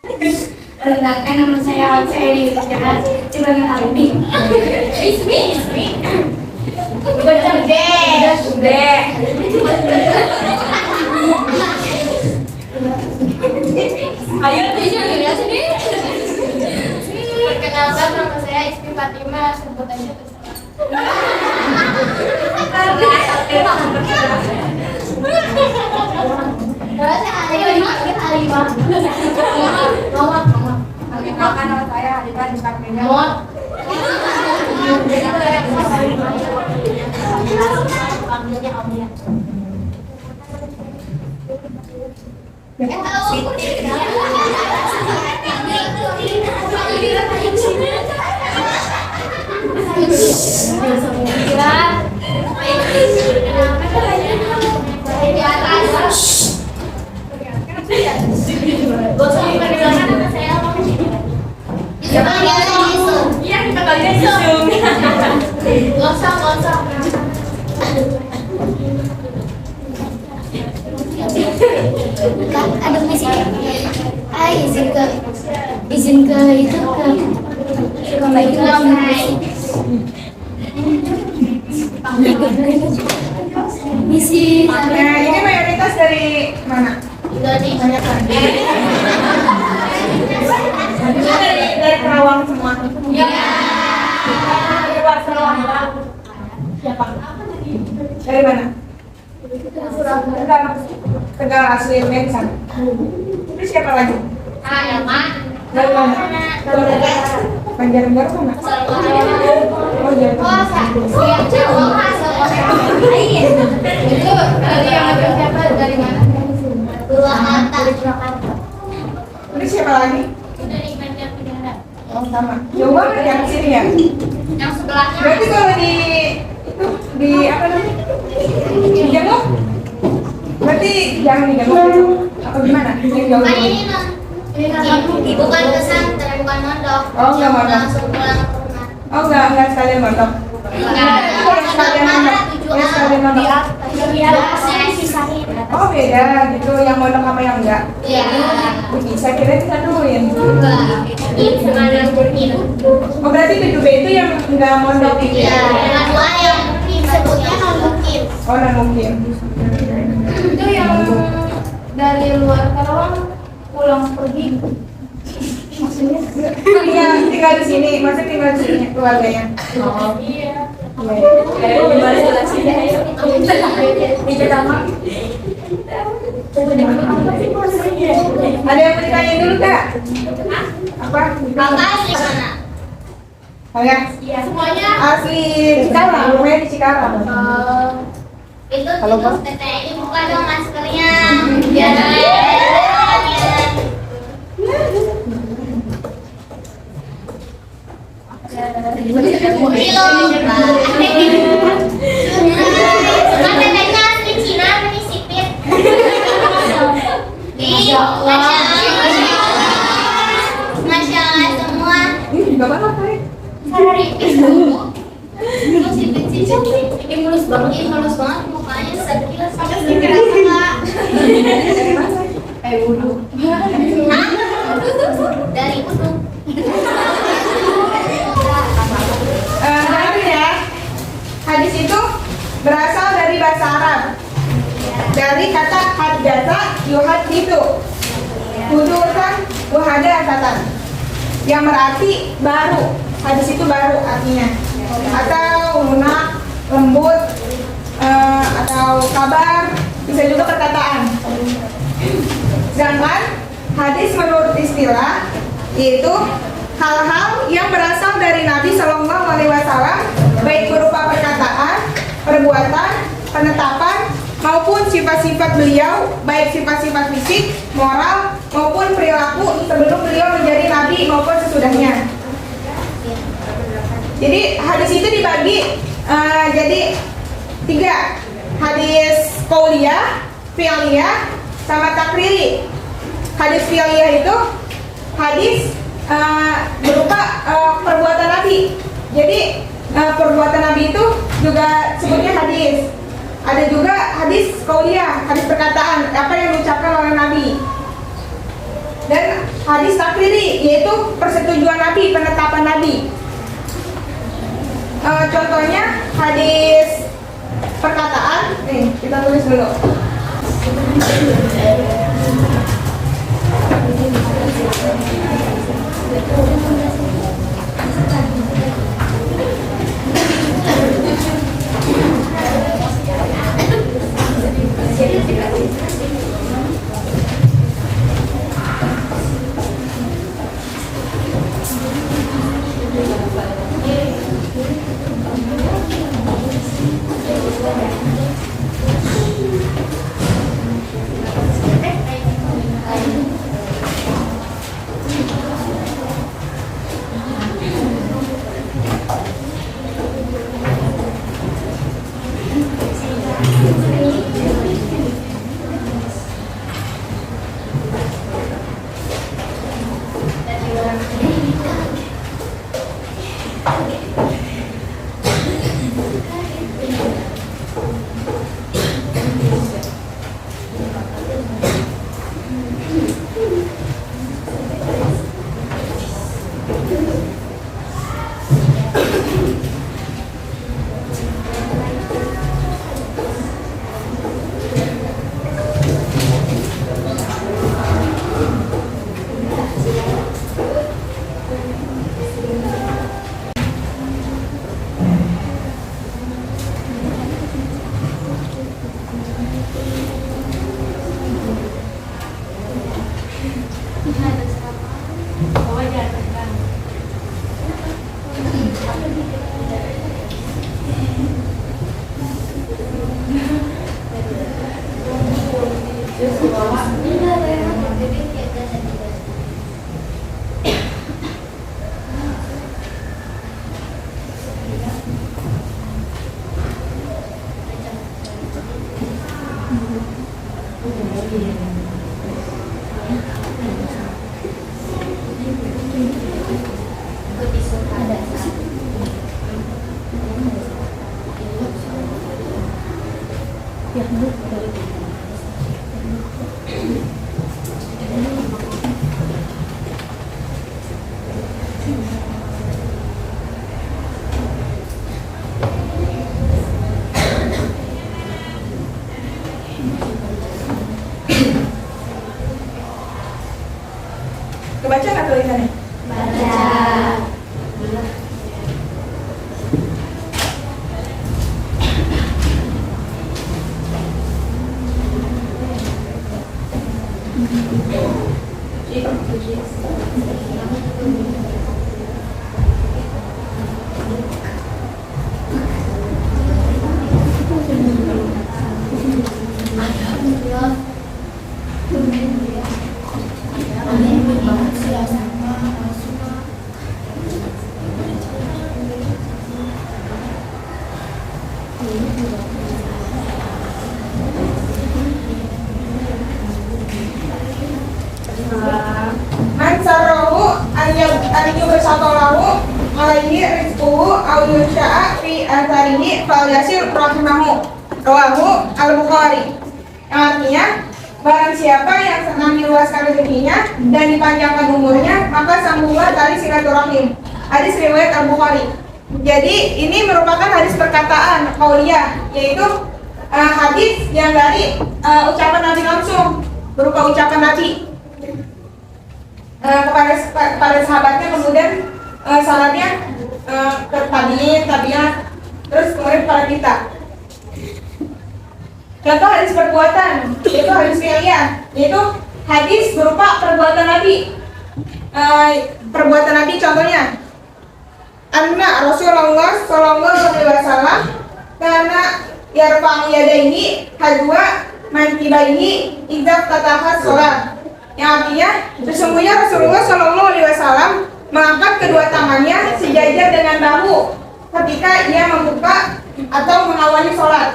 Perkenalkan nama saya Dewi Jahat. Coba mengenali. Ismi. Betul deh. Sudah. Ayo sini. Perkenalkan nama saya Ismi Fatima, sebut aja Perkenalkan nama saya Adita Dikarmenia. ada misi. Izin ke itu ke misi. Nah, ini mayoritas dari mana? Dari Karawang semua. ya. Siapa? Dari mana? Tegal asli Mensan. Terus siapa lagi? Dari mana? Banjarnegara mana? Oh, Itu dari yang ada siapa? Dari mana? Purwakarta. Terus siapa lagi? Dari Banjarnegara. Oh, sama. Jauh banget yang sini ya? Yang sebelahnya. Berarti kalau di apa namanya? Di Jangkok? Berarti jangan di Jangkok itu atau gimana? Yang jauh Bukan dulu. ini bukan pesantren, bukan mondok. Oh, nggak mondok. Langsung pulang ke rumah. Oh, enggak sekalian mondok. Enggak. Kalau sekalian mondok, yang sekalian mondok. Saya sisain. Oh, beda gitu, yang mondok sama yang enggak. Iya. Bisa kira disatuin. Enggak. Ini sama yang mungkin. Oh, berarti 7B itu yang enggak mondok gitu. Iya. Yang dua yang mungkin sebutnya non mungkin. Oh, nah mungkin. Itu yang dari luar Karawang pulang pergi. Maksudnya? Iya, tinggal di sini, maksudnya tinggal di sini keluarganya. Oh iya. Gimana jelasinnya? Ini pertama. Ada yang mau ditanyain dulu, Kak? Apa? Apa asli mana? Kalian? Iya. Semuanya. Asli Cikarang, rumahnya di Cikarang. Itu Halo, Pak. teteh ini buka dong maskernya. Biar Kan tetehnya asli Cina, ini sipit. Masya Allah. Masya Allah semua. Ini juga banget, Kak. Saripis. Ini mulus banget mukanya sekilas sampai sekilas enggak. Wudhu. Hah? Dari wudhu. Tapi ya, hadis itu berasal dari bahasa Arab. Dari kata haddatsa yuhadditsu. Hudusan wahada asatan. Yang berarti baru. Hadis itu baru artinya. Atau lunak, lembut, atau kabar, bisa juga perkataan. Sedangkan hadis menurut istilah yaitu hal-hal yang berasal dari Nabi Shallallahu Alaihi Wasallam, baik berupa perkataan, perbuatan, penetapan, maupun sifat-sifat beliau, baik sifat-sifat fisik, moral, maupun perilaku sebelum beliau menjadi Nabi maupun sesudahnya. Jadi hadis itu dibagi jadi 3, hadis qauliyah, fi'liyah, sama takriri. Hadis fi'liyah itu hadis berupa perbuatan Nabi. Jadi perbuatan Nabi itu juga sebutnya hadis. Ada juga hadis qauliyah, hadis perkataan, apa yang diucapkan oleh Nabi. Dan hadis takriri, yaitu persetujuan Nabi, penetapan Nabi. Contohnya hadis perkataan, nih kita tulis dulu. Kebaca nggak tulisannya? Baca. Man sarrahu an yubsatalahu alaihi rizquhu aw yunsha'a fi atharihi falyasir rahimahu. Rawahu al-Bukhari. Yang artinya, barang siapa yang senang diluaskan rezekinya dan dipanjangkan umurnya, maka sambunglah tali silaturahim. Hadis riwayat Al-Bukhari. Jadi ini merupakan hadis perkataan qauliyah, yaitu hadis yang dari ucapan Nabi langsung, berupa ucapan Nabi kepada sahabatnya, kemudian salatnya ke tabi'in, terus kemudian kepada kita. Contoh hadis perbuatan, yaitu hadis fi'liyah, yaitu hadis berupa perbuatan Nabi. Perbuatan Nabi contohnya, anna Rasulullah sallallahu alaihi wasallam kana yarfa'u yadayhi hadwa mankibaihi idza fataha shalah. Yang artinya, sesungguhnya Rasulullah sallallahu alaihi wasallam mengangkat kedua tangannya sejajar dengan bahu ketika ia membuka atau mengawali sholat.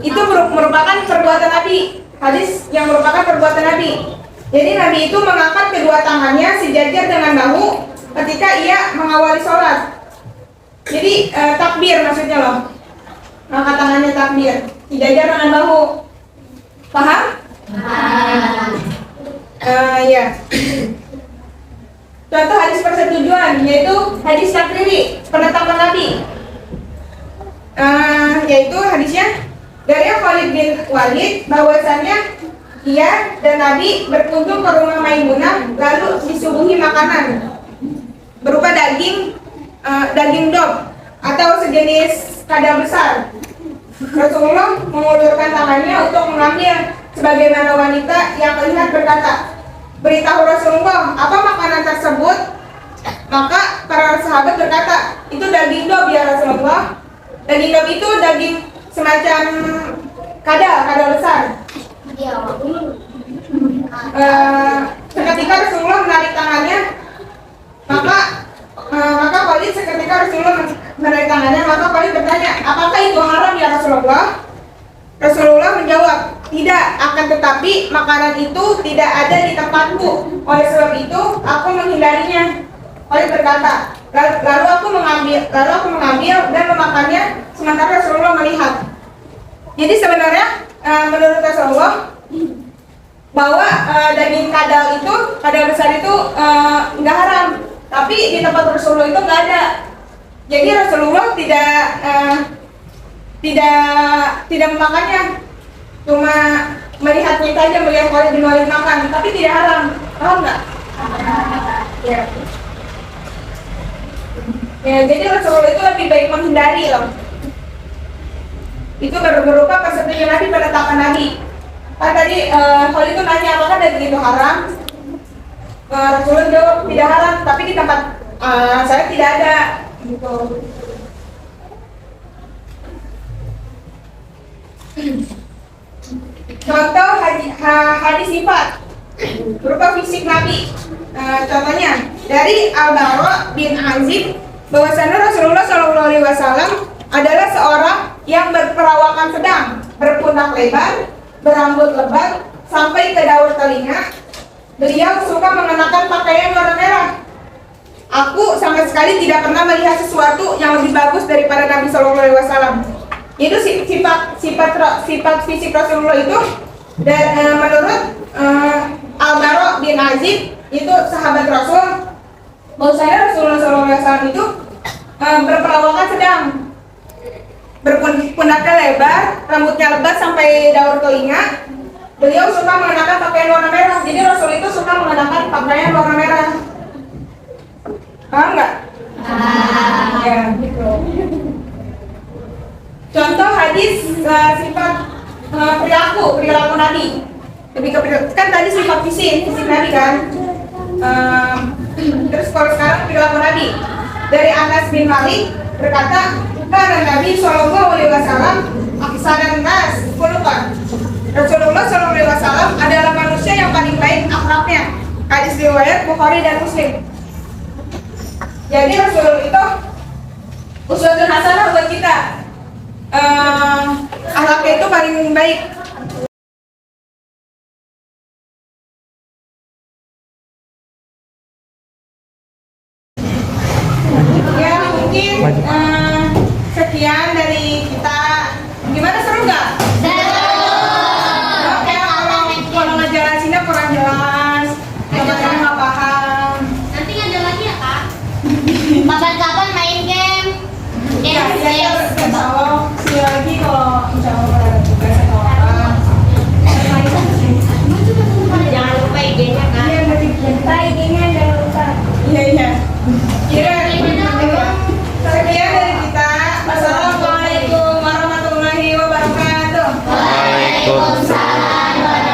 Itu merupakan perbuatan Nabi, hadis yang merupakan perbuatan Nabi. Jadi Nabi itu mengangkat kedua tangannya sejajar dengan bahu ketika ia mengawali sholat. Jadi takbir maksudnya loh, mengangkat tangannya takbir, sejajar dengan bahu. Paham? Ya. Contoh hadis persetujuan yaitu hadis takriri, penetapan Nabi. Yaitu hadisnya dari Khalid bin Walid bahwasannya ia dan Nabi berkunjung ke rumah Maimunah lalu disuguhi makanan berupa daging dog atau sejenis kada besar. Rasulullah mengulurkan tangannya untuk mengambil, sebagaimana wanita yang melihat berkata, "Beritahu Rasulullah, apa makanan tersebut?" Maka para sahabat berkata, "Itu daging dog ya Rasulullah." Daging dog itu daging semacam kada besar. Seketika Rasulullah menarik tangannya, maka Khalid seketika Rasulullah menarik tangannya, maka Khalid bertanya, "Apakah itu haram ya Rasulullah?" Rasulullah menjawab, "Tidak, akan tetapi makanan itu tidak ada di tempatku. Oleh sebab itu aku menghindarinya." Khalid berkata, lalu aku mengambil dan memakannya sementara Rasulullah melihat. Jadi sebenarnya menurut Rasulullah bahwa daging kadal besar itu nggak haram, tapi di tempat Rasulullah itu nggak ada. Jadi Rasulullah tidak memakannya, cuma melihatnya saja, melihat Khalid bin Walid makan, tapi tidak haram. Paham nggak? Ya. Ya, jadi Rasulullah itu lebih baik menghindari loh. Itu berupa persetujuan Nabi, penetapan Nabi. Kan tadi Khalid itu nanya apakah daging itu haram. Rasulullah jawab tidak haram, tapi di tempat saya tidak ada. Gitu. Contoh hadis sifat berupa fisik Nabi. Contohnya dari Al-Bara bin Azib bahwasanya Rasulullah SAW adalah seorang yang berperawakan sedang, berpundak lebar, berambut lebat sampai ke daun telinga. Beliau suka mengenakan pakaian warna merah. Aku sama sekali tidak pernah melihat sesuatu yang lebih bagus daripada Nabi SAW. Itu sifat fisik Rasulullah itu. Dan menurut Al-Bara bin Azib, itu sahabat Rasul, bahwasanya Rasulullah SAW itu berperawakan sedang, berpundaknya lebar, rambutnya lebat sampai daun telinga. Beliau suka mengenakan pakaian warna merah. Jadi Rasul itu suka mengenakan pakaian warna merah. Paham nggak? Ya, gitu. Contoh hadis sifat perilaku Nabi. Lebih ke kan tadi sifat fisik Nabi kan. Terus kalau sekarang perilaku Nabi. Dari Anas bin Malik berkata, "Karena Nabi SAW aksaran nas khuluqan." Rasulullah SAW adalah manusia yang paling baik akhlaknya. Hadis riwayat Bukhari dan Muslim. Jadi Rasulullah itu uswatun hasanah buat kita. Akhlaknya itu paling baik. Ya mungkin sekian dari kita. Gimana, seru nggak? Oke, kalau ngejelasinnya kurang jelas, jawabannya nggak paham. Nanti ngajak lagi ya Kak? Kapan-kapan main game? Ya, insya Allah see lagi kalau insya Allah ada tugas atau apa. Jangan lupa IG-nya Kak. Iya, nanti IG-nya jangan lupa. Iya. Sekian dari kita. Wassalamualaikum warahmatullahi wabarakatuh. Waalaikumsalam.